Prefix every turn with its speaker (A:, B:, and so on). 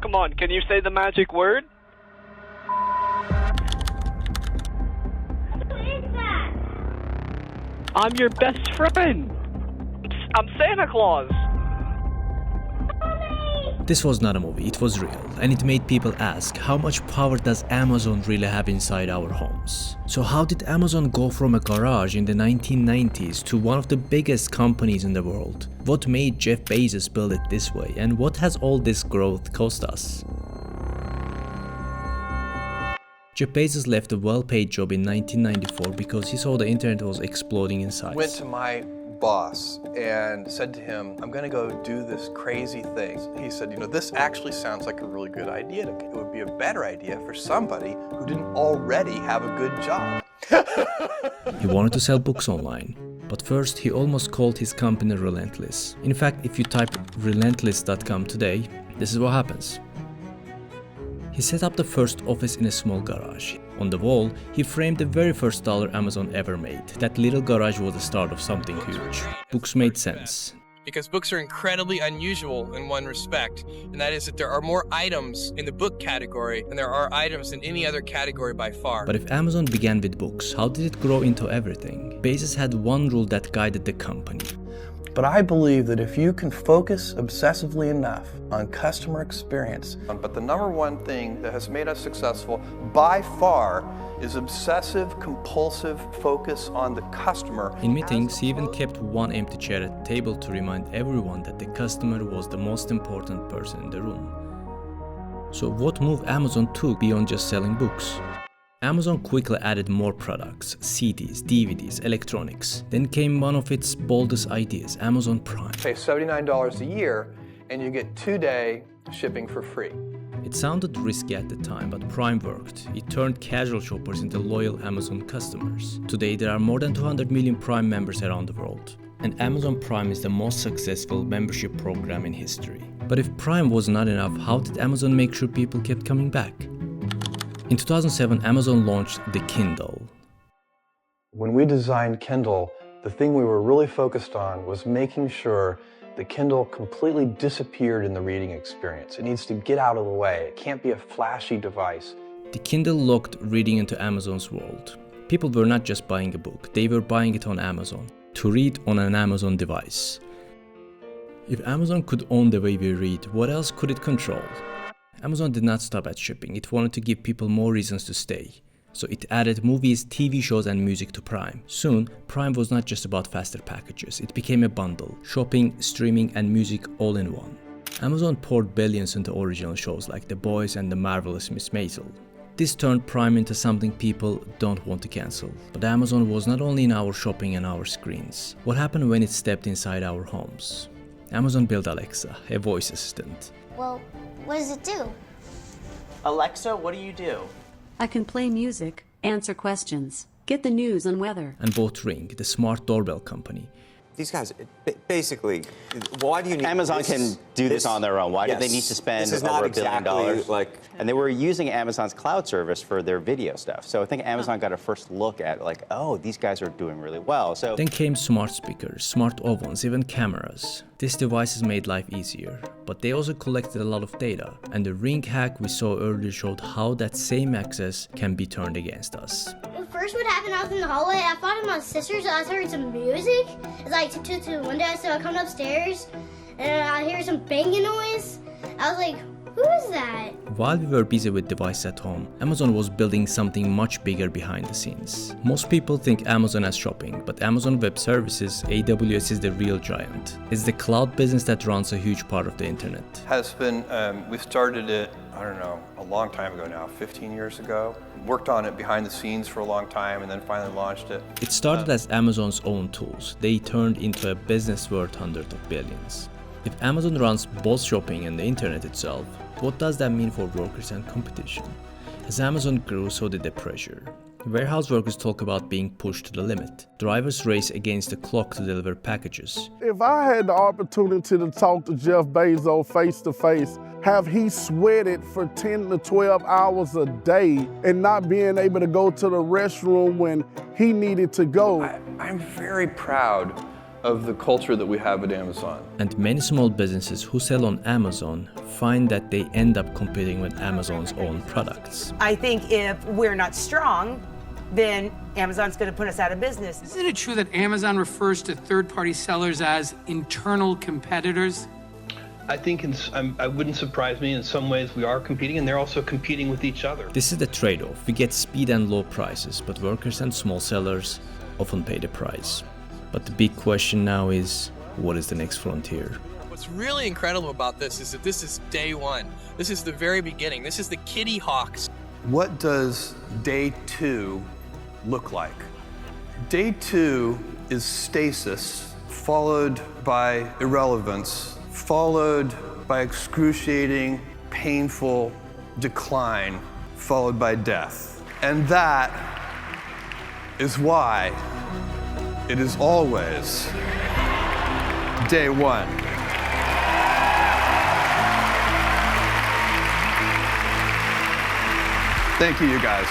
A: Come on, can you say the magic word?
B: Who is that?
A: I'm your best friend. I'm Santa Claus.
C: This was not a movie, it was real, and it made people ask, how much power does Amazon really have inside our homes? So how did Amazon go from a garage in the 1990s to one of the biggest companies in the world? What made Jeff Bezos build it this way, and what has all this growth cost us? Jeff Bezos left a well-paid job in 1994 because he saw the internet was exploding in size.
D: Went to my boss and said to him, I'm going to go do this crazy thing. He said, this actually sounds like a really good idea. It would be a better idea for somebody who didn't already have a good job.
C: He wanted to sell books online. But first, he almost called his company Relentless. In fact, if you type relentless.com today, this is what happens. He set up the first office in a small garage. On the wall, he framed the very first dollar Amazon ever made. That little garage was the start of something huge. Books made sense.
E: Because books are incredibly unusual in one respect, and that is that there are more items in the book category than there are items in any other category by far.
C: But if Amazon began with books, how did it grow into everything? Bezos had one rule that guided the company.
D: But I believe that if you can focus obsessively enough on customer experience, but the number one thing that has made us successful by far is obsessive, compulsive focus on the customer.
C: In meetings, he even kept one empty chair at the table to remind everyone that the customer was the most important person in the room. So what move Amazon took beyond just selling books? Amazon quickly added more products, CDs, DVDs, electronics. Then came one of its boldest ideas, Amazon Prime.
D: Pay $79 a year and you get 2-day shipping for free.
C: It sounded risky at the time, but Prime worked. It turned casual shoppers into loyal Amazon customers. Today, there are more than 200 million Prime members around the world. And Amazon Prime is the most successful membership program in history. But if Prime was not enough, how did Amazon make sure people kept coming back? In 2007, Amazon launched the Kindle.
D: When we designed Kindle, the thing we were really focused on was making sure the Kindle completely disappeared in the reading experience. It needs to get out of the way. It can't be a flashy device.
C: The Kindle locked reading into Amazon's world. People were not just buying a book, they were buying it on Amazon, to read on an Amazon device. If Amazon could own the way we read, what else could it control? Amazon did not stop at shipping, it wanted to give people more reasons to stay. So it added movies, TV shows and music to Prime. Soon, Prime was not just about faster packages, it became a bundle, shopping, streaming and music all in one. Amazon poured billions into original shows like The Boys and The Marvelous Miss Maisel. This turned Prime into something people don't want to cancel. But Amazon was not only in our shopping and our screens. What happened when it stepped inside our homes? Amazon built Alexa, a voice assistant.
B: Well, what does it do?
F: Alexa, what do you do?
G: I can play music, answer questions, get the news and weather.
C: And bought Ring, the smart doorbell company.
H: These guys, basically, why do you need...
F: Amazon can do this on their own. Why do they need to spend over $1 billion? And they were using Amazon's cloud service for their video stuff. So I think Amazon got a first look at like, oh, these guys are doing really well. So
C: then came smart speakers, smart ovens, even cameras. These devices made life easier, but they also collected a lot of data. And the Ring hack we saw earlier showed how that same access can be turned against us.
B: First what happened, I was in the hallway, I thought of my sisters, I heard some music. It's like tiptoed to the window, so I come upstairs and I hear some banging noise. I was like, who is that?
C: While we were busy with devices at home, Amazon was building something much bigger behind the scenes. Most people think Amazon as shopping, but Amazon Web Services, AWS, is the real giant. It's the cloud business that runs a huge part of the internet.
D: Has been, we started it, I don't know, a long time ago now, 15 years ago. Worked on it behind the scenes for a long time and then finally launched it.
C: It started as Amazon's own tools. They turned into a business worth hundreds of billions. If Amazon runs both shopping and the internet itself, what does that mean for workers and competition? As Amazon grew, so did the pressure. Warehouse workers talk about being pushed to the limit. Drivers race against the clock to deliver packages.
I: If I had the opportunity to talk to Jeff Bezos face to face, have he sweated for 10 to 12 hours a day and not being able to go to the restroom when he needed to go?
D: I'm very proud of the culture that we have at Amazon.
C: And many small businesses who sell on Amazon find that they end up competing with Amazon's own products.
J: I think if we're not strong, then Amazon's going to put us out of business.
K: Isn't it true that Amazon refers to third-party sellers as internal competitors?
D: I think it wouldn't surprise me. In some ways we are competing, and they're also competing with each other.
C: This is the trade-off. We get speed and low prices, but workers and small sellers often pay the price. But the big question now is, what is the next frontier?
E: What's really incredible about this is that this is day one. This is the very beginning. This is the Kitty Hawks.
D: What does day 2 look like? Day 2 is stasis, followed by irrelevance, followed by excruciating, painful decline, followed by death. And that is why it is always day 1. Thank you, you guys.